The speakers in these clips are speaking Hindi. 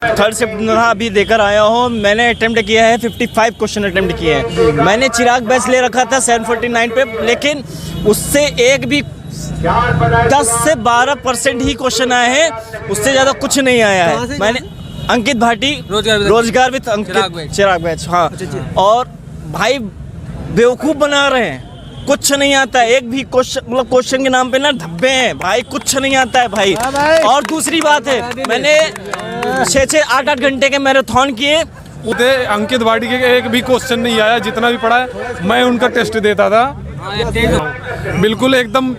थर्ड शिफ्ट अभी देकर आया हूँ। मैंने अटेम्प्ट किया है 55 क्वेश्चन अटेम्प्ट किए हैं। मैंने चिराग बैच ले रखा था 749 पे, लेकिन उससे एक भी 10 से 12% ही क्वेश्चन आए हैं, उससे ज़्यादा कुछ नहीं आया है। मैंने अंकित भाटी रोजगार विद अंकित चिराग बैच, हाँ। और भाई बेवकूफ़ बना रहे हैं, कुछ नहीं आता है। एक भी क्वेश्चन, मतलब क्वेश्चन के नाम पे ना धब्बे हैं भाई, कुछ नहीं आता है भाई। और दूसरी बात है, मैंने 6-6, 8-8 घंटे के मैराथन किए। उधर अंकित वाड़ी के एक भी क्वेश्चन नहीं आया। जितना भी पढ़ा है मैं उनका टेस्ट देता था। बिल्कुल एकदम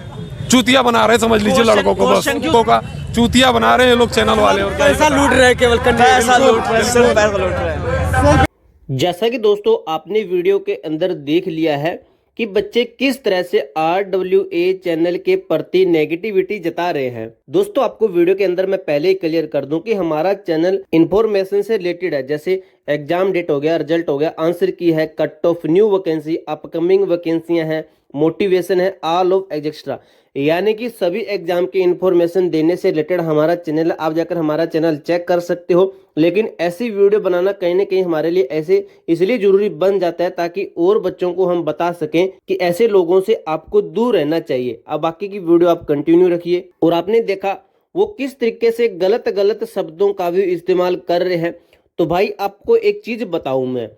चूतिया बना रहे, समझ लीजिए लड़कों को, बस लड़कों का चूतिया बना रहे हैं लोग चैनल वाले। और पैसा लूट रहे हैं, केवल पैसा लूट रहे हैं, सिर्फ पैसा लूट रहे हैं। जैसा कि दोस्तों आपने वीडियो के अंदर देख लिया है कि बच्चे किस तरह से RWA चैनल के प्रति नेगेटिविटी जता रहे हैं। दोस्तों आपको वीडियो के अंदर मैं पहले ही क्लियर कर दूं कि हमारा चैनल इंफॉर्मेशन से रिलेटेड है, जैसे एग्जाम डेट हो गया, रिजल्ट हो गया, आंसर की है, cut off, new vacancy, upcoming वैकेंसियां हैं, मोटिवेशन है, ऑल ऑफ एक्सेट्रा, यानी कि सभी एग्जाम की इंफॉर्मेशन देने से रिलेटेड हमारा चैनल, आप जाकर हमारा चैनल चेक कर सकते हो। लेकिन ऐसी वीडियो बनाना कहीं ना कहीं हमारे लिए ऐसे इसलिए जरूरी बन जाता है ताकि और बच्चों को हम बता सकें कि ऐसे लोगों से आपको दूर रहना चाहिए। अब बाकी की वीडियो आप कंटिन्यू रखिए। और आपने देखा वो किस तरीके से गलत गलत शब्दों का भी इस्तेमाल कर रहे हैं। तो भाई आपको एक चीज बताऊं मैं,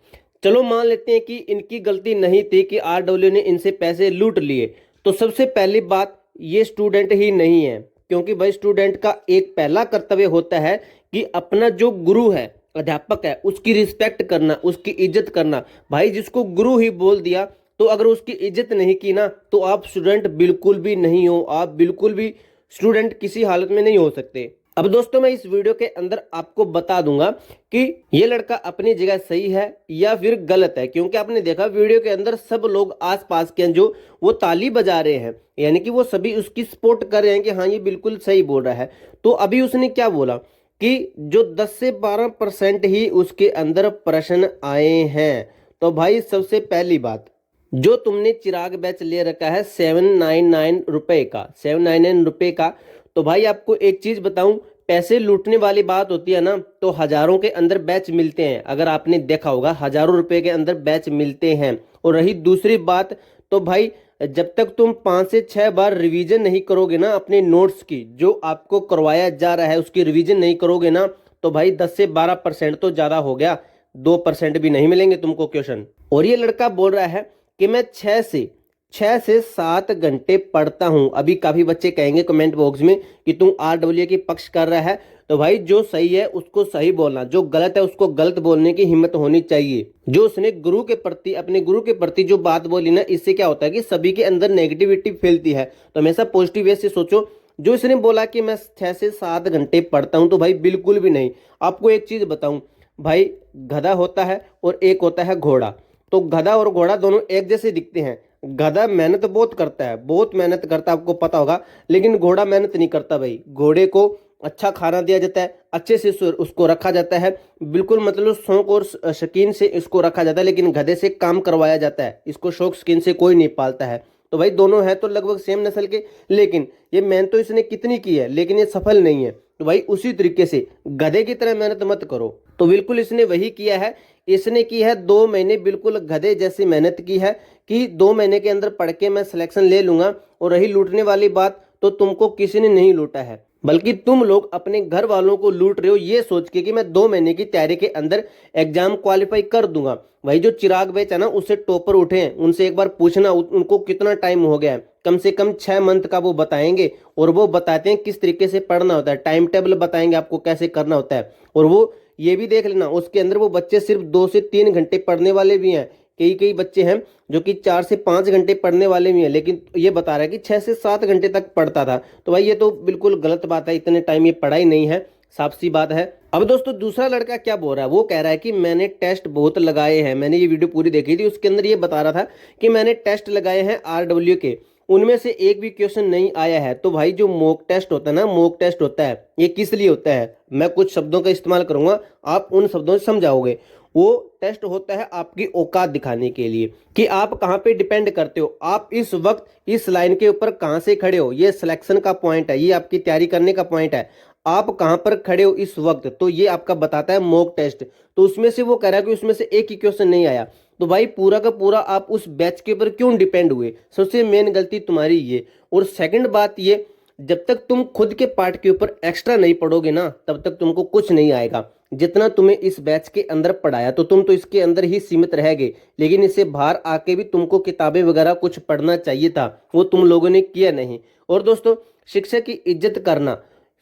चलो मान लेते हैं कि इनकी गलती नहीं थी कि RW ने इनसे पैसे लूट लिए, तो सबसे पहली बात ये स्टूडेंट ही नहीं है, क्योंकि भाई स्टूडेंट का एक पहला कर्तव्य होता है कि अपना जो गुरु है, अध्यापक है, उसकी रिस्पेक्ट करना, उसकी इज्जत करना। भाई जिसको गुरु ही बोल दिया, तो अगर उसकी इज्जत नहीं की ना, तो आप स्टूडेंट बिल्कुल भी नहीं हो, आप बिल्कुल भी स्टूडेंट किसी हालत में नहीं हो सकते। अब दोस्तों मैं इस वीडियो के अंदर आपको बता दूंगा कि ये लड़का अपनी जगह सही है या फिर गलत है, क्योंकि आपने देखा वीडियो के अंदर सब लोग आसपास के जो वो ताली बजा रहे हैं, यानी कि वो सभी उसकी सपोर्ट कर रहे हैं कि हाँ ये बिल्कुल सही बोल रहा है। तो अभी उसने क्या बोला कि जो 10 से 12% ही उसके अंदर प्रश्न आए हैं। तो भाई सबसे पहली बात, जो तुमने चिराग बैच ले रखा है 799 रुपए का, 799 रुपए का, तो भाई आपको एक चीज बताऊं, पैसे लूटने वाली बात होती है ना, तो हजारों के अंदर बैच मिलते हैं। अगर आपने देखा होगा हजारों रुपए के अंदर बैच मिलते हैं। और रही दूसरी बात, तो भाई जब तक तुम 5 से 6 बार रिवीजन नहीं करोगे ना अपने नोट्स की, जो आपको करवाया जा रहा है उसकी रिवीजन नहीं करोगे ना, तो भाई 10 से 12% तो ज्यादा हो गया, 2% भी नहीं मिलेंगे तुमको क्वेश्चन। और ये लड़का बोल रहा है कि मैं 6 से 7 घंटे पढ़ता हूं। अभी काफी बच्चे कहेंगे कमेंट बॉक्स में कि तुम RWA की पक्ष कर रहा है, तो भाई जो सही है उसको सही बोलना, जो गलत है उसको गलत बोलने की हिम्मत होनी चाहिए। जो उसने गुरु के प्रति, अपने गुरु के प्रति जो बात बोली ना, इससे क्या होता है कि सभी के अंदर नेगेटिविटी फैलती है। तो हमेशा पॉजिटिव वे से सोचो। जो इसने बोला कि मैं 6 से 7 घंटे पढ़ता हूं, तो भाई बिल्कुल भी नहीं। आपको एक चीज बताऊं भाई, गधा होता है और एक होता है घोड़ा। तो गधा और घोड़ा दोनों एक जैसे दिखते हैं। गधा मेहनत बहुत करता है, बहुत मेहनत करता है, आपको पता होगा, लेकिन घोड़ा मेहनत नहीं करता भाई। घोड़े को अच्छा खाना दिया जाता है, अच्छे से उसको रखा जाता है, बिल्कुल मतलब शौक और शौकीन से इसको रखा जाता है, लेकिन गधे से काम करवाया जाता है, इसको शौक शौकीन से कोई नहीं पालता है। तो भाई दोनों हैं तो लगभग सेम नस्ल के, लेकिन ये मेहनत तो इसने कितनी की है, लेकिन ये सफल नहीं है। तो भाई उसी तरीके से गधे की तरह मेहनत मत करो। तो बिल्कुल इसने वही किया है, इसने की है 2 महीने बिल्कुल गधे जैसी मेहनत की है कि 2 महीने के अंदर पढ़ के मैं सिलेक्शन ले लूंगा। और रही लूटने वाली बात, तो तुमको किसी ने नहीं लूटा है, बल्कि तुम लोग अपने घर वालों को लूट रहे हो ये सोच के कि मैं 2 महीने की तैयारी के अंदर एग्जाम क्वालिफाई कर दूंगा। भाई जो चिराग बैच है ना, उससे टॉपर उठे हैं, उनसे एक बार पूछना उनको कितना टाइम हो गया है। कम से कम 6 मंथ का वो बताएंगे, और वो बताते हैं किस तरीके से पढ़ना होता है, टाइम टेबल बताएंगे आपको कैसे करना होता है। और वो ये भी देख लेना, उसके अंदर वो बच्चे सिर्फ 2 से 3 घंटे पढ़ने वाले भी हैं, कई बच्चे हैं जो कि 4 से 5 घंटे पढ़ने वाले भी हैं, लेकिन ये बता रहा है कि 6 से 7 घंटे तक पढ़ता था। तो भाई ये तो बिल्कुल गलत बात है, इतने टाइम ये पढ़ाई नहीं है, साफ सी बात है। अब दोस्तों दूसरा लड़का क्या बोल रहा है, वो कह रहा है कि मैंने टेस्ट बहुत लगाए हैं। मैंने ये वीडियो पूरी देखी थी, उसके अंदर ये बता रहा था कि मैंने टेस्ट लगाए हैं RW के, उनमें से एक भी क्वेश्चन नहीं आया है। तो भाई जो मॉक टेस्ट होता है ना, मॉक टेस्ट होता है, ये किस लिए होता है, मैं कुछ शब्दों का इस्तेमाल करूंगा, आप उन शब्दों से समझाओगे। वो टेस्ट होता है आपकी औकात दिखाने के लिए कि आप कहाँ पे डिपेंड करते हो, आप इस वक्त इस लाइन के ऊपर कहाँ से खड़े हो। ये सिलेक्शन का पॉइंट है, ये आपकी तैयारी करने का पॉइंट है। आप कहां पर खड़े हो इस वक्त, तो ये आपका बताता है मॉक टेस्ट। तो उसमें से वो कह रहा है कि उसमें से एक ही क्वेश्चन नहीं आया, तो भाई पूरा का पूरा आप उस बैच के ऊपर क्यों डिपेंड हुए? सबसे मेन गलती तुम्हारी ये। और सेकंड बात ये, जब तक तुम खुद के पार्ट के ऊपर एक्स्ट्रा नहीं पढ़ोगे ना, तब तक तुमको कुछ नहीं आएगा। जितना तुम्हें इस बैच के अंदर पढ़ाया तो तुम तो इसके अंदर ही सीमित रहेगे, लेकिन इससे बाहर आके भी तुमको किताबें वगैरह कुछ पढ़ना चाहिए था, वो तुम लोगों ने किया नहीं। और दोस्तों, शिक्षक की इज्जत करना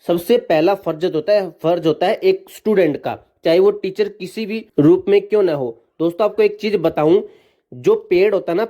सबसे पहला फर्ज होता है एक स्टूडेंट का, चाहे वो टीचर किसी भी रूप में क्यों ना हो। दोस्तों, आपको एक चीज बताऊं, जो पेड़ होता है ना,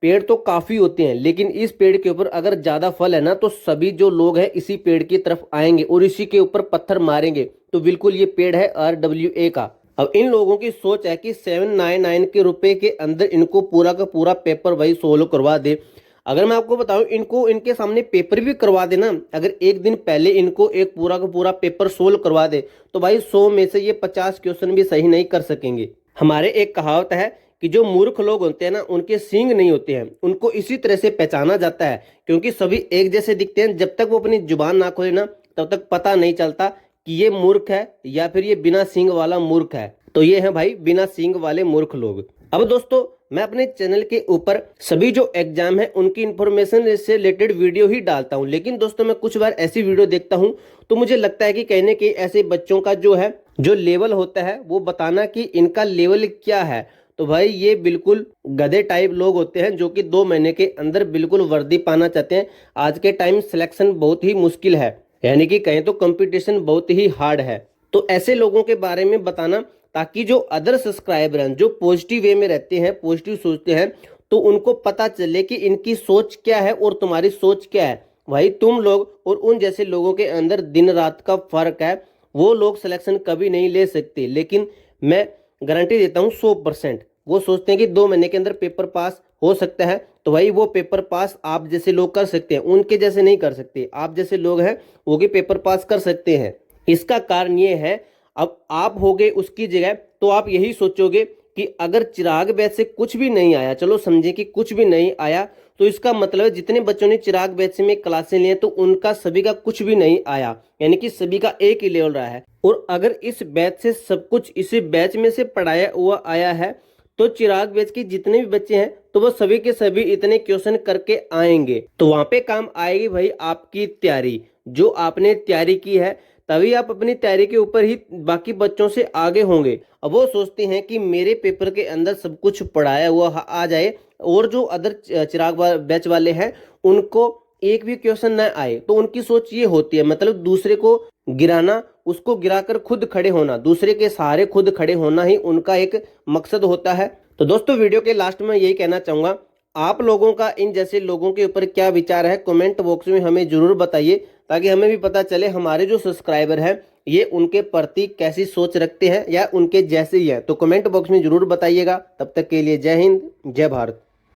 पेड़ तो काफी होते हैं, लेकिन इस पेड़ के ऊपर अगर ज्यादा फल है ना, तो सभी जो लोग हैं इसी पेड़ की तरफ आएंगे और इसी के ऊपर पत्थर मारेंगे। तो बिल्कुल ये पेड़ है RWA का। अब इन लोगों की सोच है कि 799 के रुपए के अंदर इनको पूरा का पूरा पेपर भाई सोल्व करवा दे। अगर मैं आपको बताऊं, इनको इनके सामने पेपर भी करवा देना, अगर एक दिन पहले इनको एक पूरा का पूरा पेपर सोल्व करवा दे, तो भाई 100 में से ये 50 क्वेश्चन भी सही नहीं कर सकेंगे। हमारे एक कहावत है कि जो मूर्ख लोग होते हैं ना, उनके सींग नहीं होते हैं, उनको इसी तरह से पहचाना जाता है, क्योंकि सभी एक जैसे दिखते हैं। जब तक वो अपनी जुबान ना खोले ना, तब तक पता नहीं चलता कि ये मूर्ख है या फिर ये बिना सींग वाला मूर्ख है। तो ये है भाई बिना सींग वाले मूर्ख लोग। अब दोस्तों, मैं अपने चैनल के ऊपर सभी जो एग्जाम है उनकी इंफॉर्मेशन से रिलेटेड वीडियो ही डालता हूं, लेकिन दोस्तों मैं कुछ बार ऐसी वीडियो देखता हूं तो मुझे लगता है कि कहीं ना कहीं ऐसे बच्चों का जो लेवल होता है वो बताना कि इनका लेवल क्या है। तो भाई ये बिल्कुल गधे टाइप लोग होते हैं जो कि 2 महीने के अंदर बिल्कुल वर्दी पाना चाहते हैं। आज के टाइम सिलेक्शन बहुत ही मुश्किल है, यानी कि कहें तो कंपटीशन बहुत ही हार्ड है। तो ऐसे लोगों के बारे में बताना, ताकि जो अदर सब्सक्राइबर हैं जो पॉजिटिव वे में रहते हैं, पॉजिटिव सोचते हैं, तो उनको पता चले कि इनकी सोच क्या है और तुम्हारी सोच क्या है। भाई तुम लोग और उन जैसे लोगों के अंदर दिन रात का फर्क है। वो लोग सिलेक्शन कभी नहीं ले सकते, लेकिन मैं गारंटी देता हूँ 100%। वो सोचते हैं कि 2 महीने के अंदर पेपर पास हो सकता है, तो भाई वो पेपर पास आप जैसे लोग कर सकते हैं, उनके जैसे नहीं कर सकते। आप जैसे लोग हैं वो भी पेपर पास कर सकते हैं। इसका कारण ये है, अब आप होगे उसकी जगह तो आप यही सोचोगे कि अगर चिराग बैच से कुछ भी नहीं आया, चलो समझे कि कुछ भी नहीं आया, तो इसका मतलब जितने बच्चों ने चिराग बैच में क्लासें ली तो उनका सभी का कुछ भी नहीं आया, यानी कि सभी का एक ही लेवल रहा है। और अगर इस बैच से सब कुछ इसी बैच में से पढ़ाया हुआ आया है, तो चिराग बैच के जितने भी बच्चे हैं तो वो सभी के सभी इतने क्वेश्चन करके आएंगे। तो वहां पे काम आएगी भाई आपकी तैयारी, जो आपने तैयारी की है, तभी आप अपनी तैयारी के ऊपर ही बाकी बच्चों से आगे होंगे। अब वो सोचते हैं कि मेरे पेपर के अंदर सब कुछ पढ़ाया हुआ आ जाए, और जो अदर चिराग बैच वाले हैं उनको एक भी क्वेश्चन न आए, तो उनकी सोच ये होती है, मतलब दूसरे को गिराना, उसको गिराकर खुद खड़े होना, दूसरे के सहारे खुद खड़े होना ही उनका एक मकसद होता है। तो दोस्तों, वीडियो के लास्ट में यही कहना चाहूंगा, आप लोगों का इन जैसे लोगों के ऊपर क्या विचार है, कमेंट बॉक्स में हमें जरूर बताइए, ताकि हमें भी पता चले हमारे जो सब्सक्राइबर हैं ये उनके प्रति कैसी सोच रखते हैं या उनके जैसे ही हैं। तो कमेंट बॉक्स में जरूर बताइएगा। तब तक के लिए जय हिंद, जय भारत।